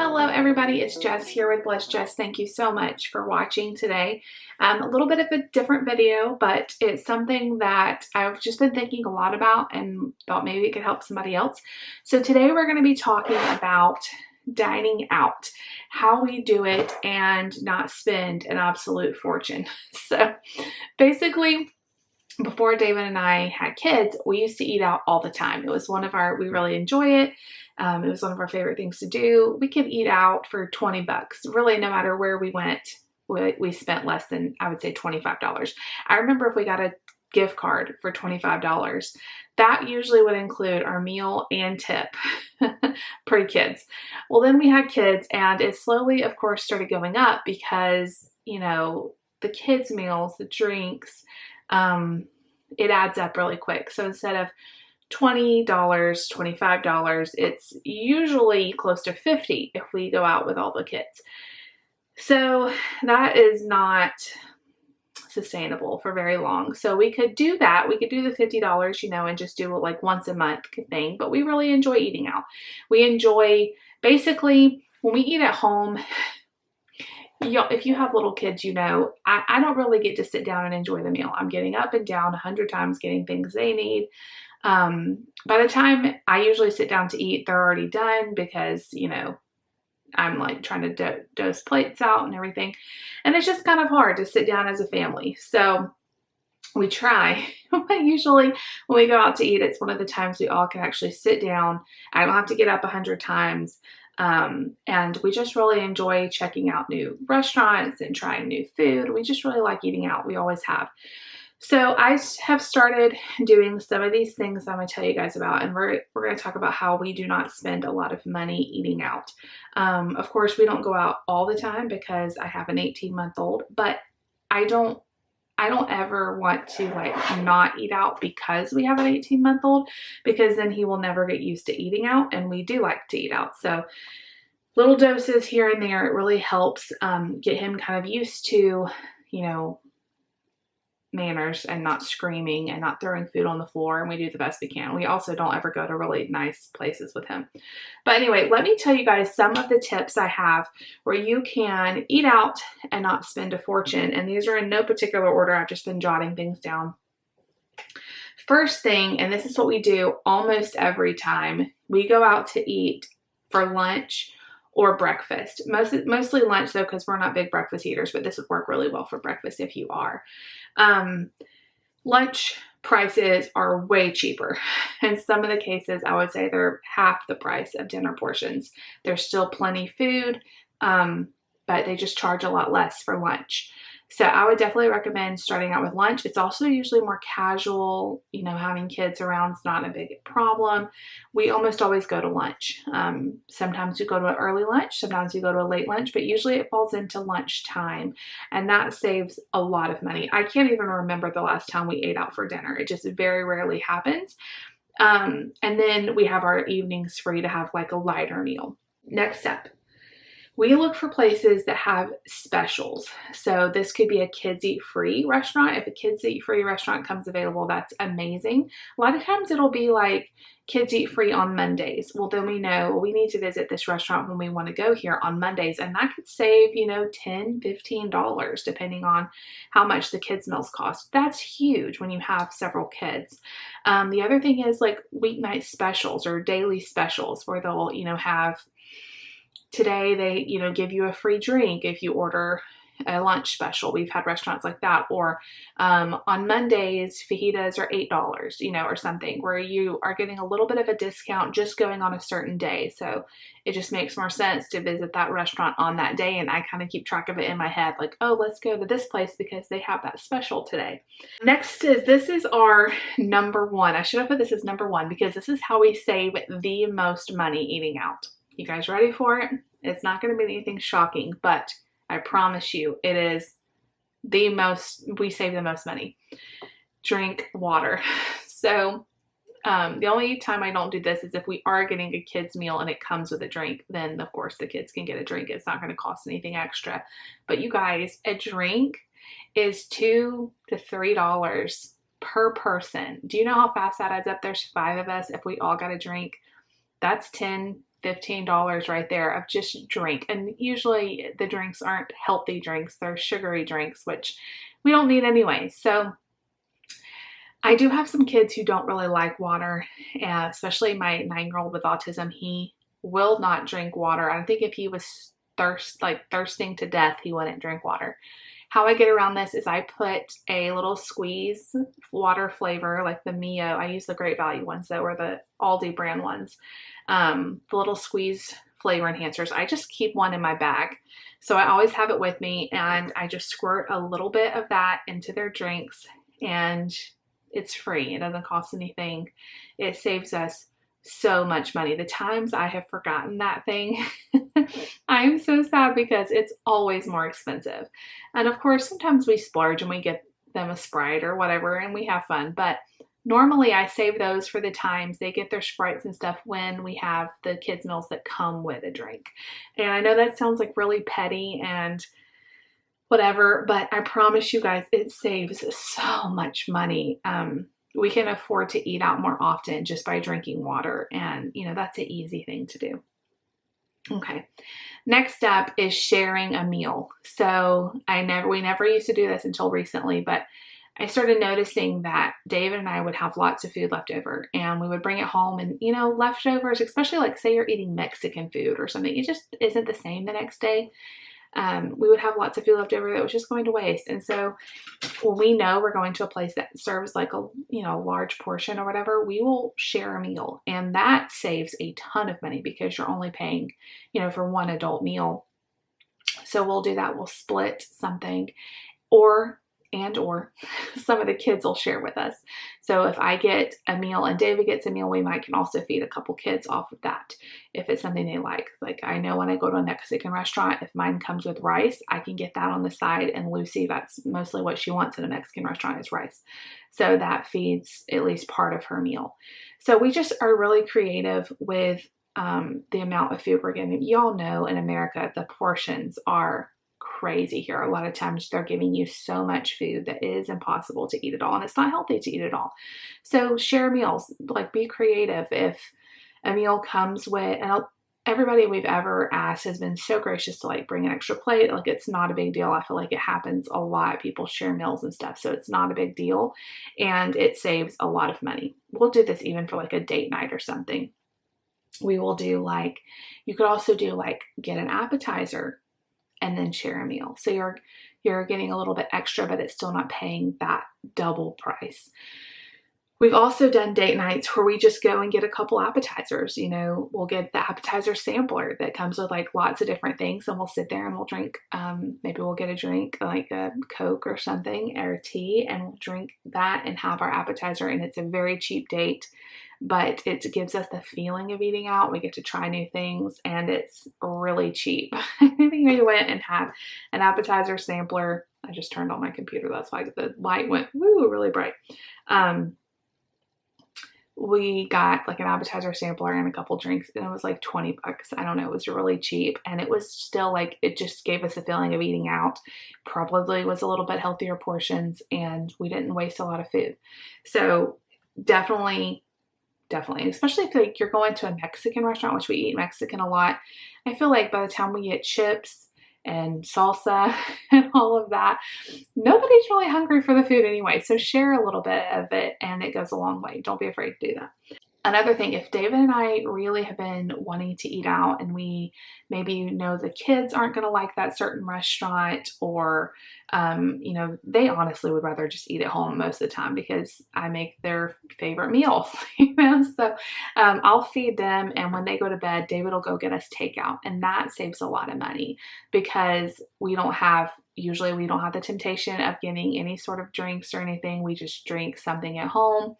Hello everybody, it's Jess here with Bless Jess. Thank you so much for watching today. A little bit of a different video, but it's something that I've just been thinking a lot about and thought maybe it could help somebody else. So today we're going to be talking about dining out, how we do it and not spend an absolute fortune. So basically, before David and I had kids, we used to eat out all the time. It was we really enjoy it. It was one of our favorite things to do. We could eat out for 20 bucks. Really, no matter where we went, we spent less than, I would say, $25. I remember if we got a gift card for $25, that usually would include our meal and tip. Pre-kids. Well, then we had kids and it slowly, of course, started going up because, the kids' meals, the drinks, it adds up really quick. So instead of $20, $25, it's usually close to $50 if we go out with all the kids. So that is not sustainable for very long. So we could do that. We could do the $50, and just do it like once a month thing, but we really enjoy eating out. We enjoy, basically, when we eat at home, if you have little kids, I don't really get to sit down and enjoy the meal. I'm getting up and down 100 times getting things they need. By the time I usually sit down to eat, they're already done because, I'm like trying to dose plates out and everything. And it's just kind of hard to sit down as a family. So we try, but usually when we go out to eat, it's one of the times we all can actually sit down. I don't have to get up 100 times. And we just really enjoy checking out new restaurants and trying new food. We just really like eating out. We always have. So I have started doing some of these things I'm going to tell you guys about, and we're going to talk about how we do not spend a lot of money eating out. Of course, we don't go out all the time because I have an 18-month-old, but I don't ever want to not eat out because we have an 18-month-old, because then he will never get used to eating out, and we do like to eat out. So little doses here and there, it really helps get him kind of used to, manners and not screaming and not throwing food on the floor, and we do the best we can. We also don't ever go to really nice places with him. But anyway, let me tell you guys some of the tips I have where you can eat out and not spend a fortune. And these are in no particular order. I've just been jotting things down. First thing, and this is what we do almost every time, we go out to eat for lunch or breakfast. Mostly lunch though, because we're not big breakfast eaters, but this would work really well for breakfast if you are. Lunch prices are way cheaper. In some of the cases, I would say they're half the price of dinner portions. There's still plenty food, but they just charge a lot less for lunch. So I would definitely recommend starting out with lunch. It's also usually more casual, having kids around is not a big problem. We almost always go to lunch. Sometimes we go to an early lunch, sometimes we go to a late lunch, but usually it falls into lunchtime, and that saves a lot of money. I can't even remember the last time we ate out for dinner. It just very rarely happens. And then we have our evenings free to have like a lighter meal. Next step. We look for places that have specials. So this could be a kids eat free restaurant. If a kids eat free restaurant comes available, that's amazing. A lot of times it'll be like kids eat free on Mondays. Well, then we know we need to visit this restaurant when we want to go here on Mondays. And that could save, $10, $15, depending on how much the kids' meals cost. That's huge when you have several kids. The other thing is like weeknight specials or daily specials where they'll, have today they, give you a free drink if you order a lunch special. We've had restaurants like that. Or on Mondays, fajitas are $8, or something, where you are getting a little bit of a discount just going on a certain day. So it just makes more sense to visit that restaurant on that day. And I kind of keep track of it in my head, like, oh, let's go to this place because they have that special today. Next this is our number one. I should have put this as number one because this is how we save the most money eating out. You guys ready for it? It's not going to be anything shocking, but I promise you it is we save the most money. Drink water. So the only time I don't do this is if we are getting a kid's meal and it comes with a drink, then of course the kids can get a drink. It's not going to cost anything extra. But you guys, a drink is $2 to $3 per person. Do you know how fast that adds up? There's 5 of us. If we all got a drink, that's $10–15 right there of just drink. And usually the drinks aren't healthy drinks, they're sugary drinks, which we don't need anyway. So I do have some kids who don't really like water, especially my 9-year-old with autism. He will not drink water. I think if he was thirsting to death, he wouldn't drink water. How I get around this is I put a little squeeze water flavor, like the Mio. I use the Great Value ones that were the Aldi brand ones. The little squeeze flavor enhancers. I just keep one in my bag. So I always have it with me, and I just squirt a little bit of that into their drinks, and it's free. It doesn't cost anything. It saves us so much money. The times I have forgotten that thing, I am so sad because it's always more expensive. And of course, sometimes we splurge and we get them a Sprite or whatever and we have fun. But normally I save those for the times they get their Sprites and stuff when we have the kids' meals that come with a drink. And I know that sounds like really petty and whatever, but I promise you guys, it saves so much money. We can afford to eat out more often just by drinking water. And, you know, that's an easy thing to do. Okay. Next up is sharing a meal. So we never used to do this until recently, but I started noticing that David and I would have lots of food left over, and we would bring it home, and, you know, leftovers, especially like say you're eating Mexican food or something, it just isn't the same the next day. We would have lots of food left over that was just going to waste. And so when we know we're going to a place that serves like a, you know, large portion or whatever, we will share a meal, and that saves a ton of money because you're only paying, you know, for one adult meal. So we'll do that. We'll split something, or some of the kids will share with us. So if I get a meal and David gets a meal, we might can also feed a couple kids off of that if it's something they like. Like I know when I go to a Mexican restaurant, if mine comes with rice, I can get that on the side, and Lucy, that's mostly what she wants in a Mexican restaurant is rice. So that feeds at least part of her meal. So we just are really creative with the amount of food we're getting. Y'all know in America, the portions are crazy here. A lot of times they're giving you so much food that it is impossible to eat it all, and it's not healthy to eat it all. So share meals, like be creative. If a meal comes with, and everybody we've ever asked has been so gracious to like bring an extra plate. Like it's not a big deal. I feel like it happens a lot. People share meals and stuff, so it's not a big deal, and it saves a lot of money. We'll do this even for like a date night or something. We will do like, you could also do like get an appetizer and then share a meal. So you're getting a little bit extra, but it's still not paying that double price. We've also done date nights where we just go and get a couple appetizers. You know, we'll get the appetizer sampler that comes with like lots of different things, and we'll sit there and we'll drink, maybe we'll get a drink like a Coke or something or a tea, and we'll drink that and have our appetizer. And it's a very cheap date, but it gives us the feeling of eating out. We get to try new things, and it's really cheap. I think we went and had an appetizer sampler. I just turned on my computer. That's why the light went woo really bright. We got like an appetizer sampler and a couple drinks, and it was like $20. I don't know. It was really cheap, and it was still like, it just gave us a feeling of eating out. Probably was a little bit healthier portions, and we didn't waste a lot of food. So definitely, especially if like you're going to a Mexican restaurant, which we eat Mexican a lot. I feel like by the time we get chips and salsa and all of that, nobody's really hungry for the food anyway. So share a little bit of it, and it goes a long way. Don't be afraid to do that. Another thing, if David and I really have been wanting to eat out, and we maybe know the kids aren't going to like that certain restaurant, or, you know, they honestly would rather just eat at home most of the time because I make their favorite meals, you know, so I'll feed them, and when they go to bed, David will go get us takeout, and that saves a lot of money because usually we don't have the temptation of getting any sort of drinks or anything. We just drink something at home.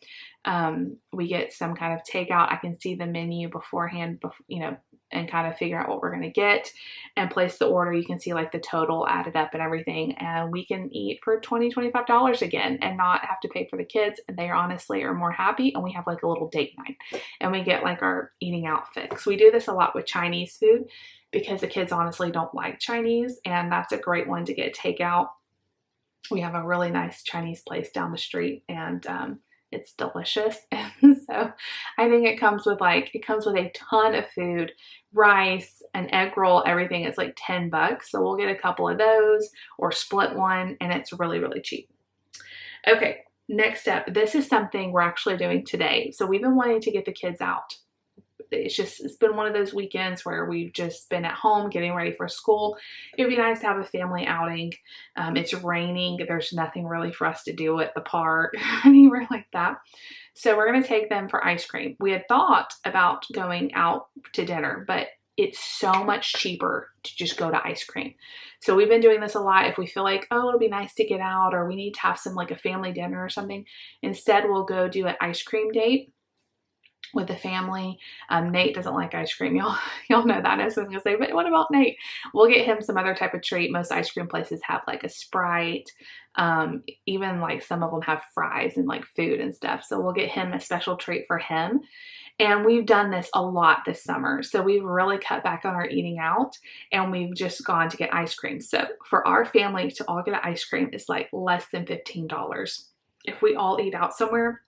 We get some kind of takeout. I can see the menu beforehand, you know, and kind of figure out what we're going to get and place the order. You can see like the total added up and everything, and we can eat for $20, $25 again and not have to pay for the kids. And they honestly are more happy, and we have like a little date night, and we get like our eating out fix. We do this a lot with Chinese food because the kids honestly don't like Chinese, and that's a great one to get takeout. We have a really nice Chinese place down the street, and it's delicious. And So I think it comes with a ton of food, rice, an egg roll, everything. It's like $10. So we'll get a couple of those or split one, and it's really, really cheap. Okay, next step. This is something we're actually doing today. So we've been wanting to get the kids out. It's been one of those weekends where we've just been at home getting ready for school. It would be nice to have a family outing. It's raining. There's nothing really for us to do at the park, anywhere like that. So we're going to take them for ice cream. We had thought about going out to dinner, but it's so much cheaper to just go to ice cream. So we've been doing this a lot. If we feel like, oh, it'll be nice to get out, or we need to have some like a family dinner or something, instead we'll go do an ice cream date with the family. Nate doesn't like ice cream. Y'all know that. I was going to say, but what about Nate? We'll get him some other type of treat. Most ice cream places have like a Sprite. Even like some of them have fries and like food and stuff. So we'll get him a special treat for him. And we've done this a lot this summer. So we've really cut back on our eating out, and we've just gone to get ice cream. So for our family to all get ice cream is like less than $15. If we all eat out somewhere,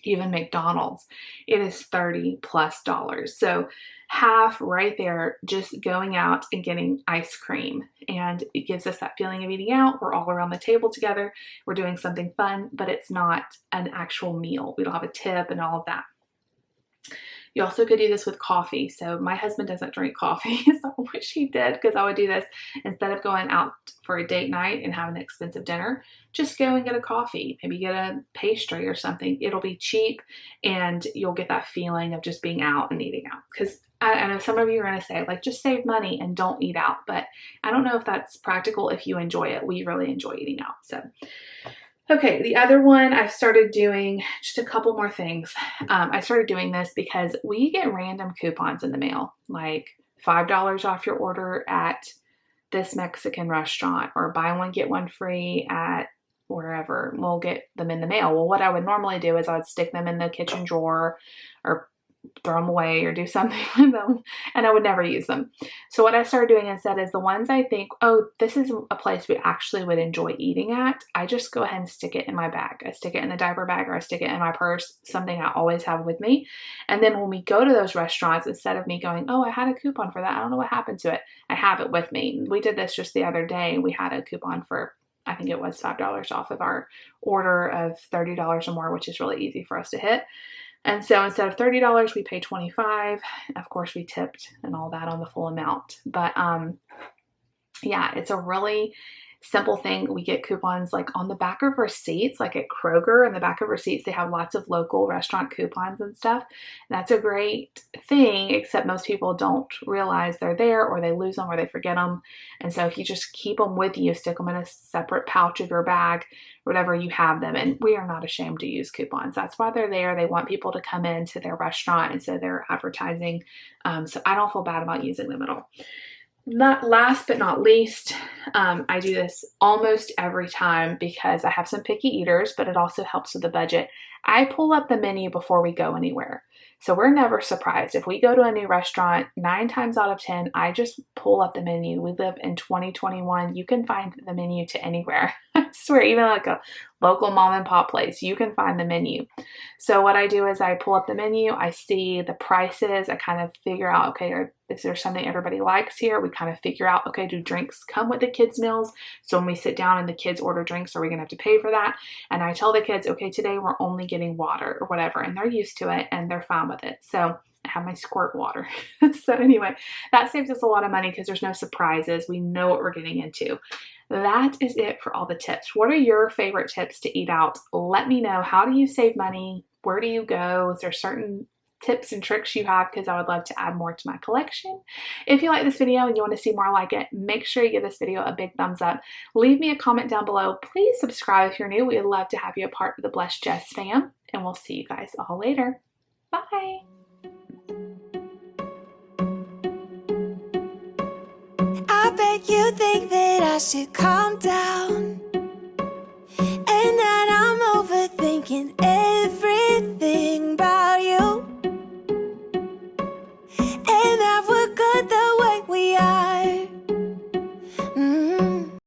even McDonald's, it is $30+. So half right there, just going out and getting ice cream. And it gives us that feeling of eating out. We're all around the table together. We're doing something fun, but it's not an actual meal. We don't have a tip and all of that. You also could do this with coffee. So my husband doesn't drink coffee, so I wish he did, because I would do this instead of going out for a date night and having an expensive dinner. Just go and get a coffee, maybe get a pastry or something. It'll be cheap, and you'll get that feeling of just being out and eating out. Because I know some of you are going to say, like, just save money and don't eat out. But I don't know if that's practical if you enjoy it. We really enjoy eating out. So okay, the other one, I've started doing just a couple more things. I started doing this because we get random coupons in the mail, like $5 off your order at this Mexican restaurant, or buy one, get one free at wherever. We'll get them in the mail. Well, what I would normally do is I would stick them in the kitchen drawer or throw them away or do something with them, and I would never use them. So what I started doing instead is the ones I think, oh, this is a place we actually would enjoy eating at, I just go ahead and stick it in my bag. I stick it in the diaper bag, or I stick it in my purse, something I always have with me. And then when we go to those restaurants, instead of me going, oh, I had a coupon for that, I don't know what happened to it, I have it with me. We did this just the other day. We had a coupon for, I think it was $5 off of our order of $30 or more, which is really easy for us to hit. And so instead of $30, we paid $25. Of course, we tipped and all that on the full amount. But yeah, it's a really simple thing. We get coupons like on the back of receipts, like at Kroger, in the back of receipts, they have lots of local restaurant coupons and stuff. And that's a great thing, except most people don't realize they're there, or they lose them, or they forget them. And so if you just keep them with you, stick them in a separate pouch of your bag, whatever, you have them. And we are not ashamed to use coupons. That's why they're there. They want people to come into their restaurant, and so they're advertising. So I don't feel bad about using them at all. Not last but not least, I do this almost every time because I have some picky eaters, but it also helps with the budget. I pull up the menu before we go anywhere. So we're never surprised. If we go to a new restaurant, 9 times out of 10, I just pull up the menu. We live in 2021. You can find the menu to anywhere. I swear, even like a local mom and pop place, you can find the menu. So what I do is I pull up the menu, I see the prices, I kind of figure out, okay, is there something everybody likes here? We kind of figure out, okay, do drinks come with the kids' meals? So when we sit down and the kids order drinks, are we going to have to pay for that? And I tell the kids, okay, today we're only getting water or whatever, and they're used to it and they're fine with it. So I have my squirt water. So anyway, that saves us a lot of money because there's no surprises. We know what we're getting into. That is it for all the tips. What are your favorite tips to eat out? Let me know. How do you save money? Where do you go? Is there certain tips and tricks you have? Because I would love to add more to my collection. If you like this video and you want to see more like it, make sure you give this video a big thumbs up. Leave me a comment down below. Please subscribe if you're new. We'd love to have you a part of the Blessed Jess fam. And we'll see you guys all later. Bye. I bet you think that I should calm down, and that I'm overthinking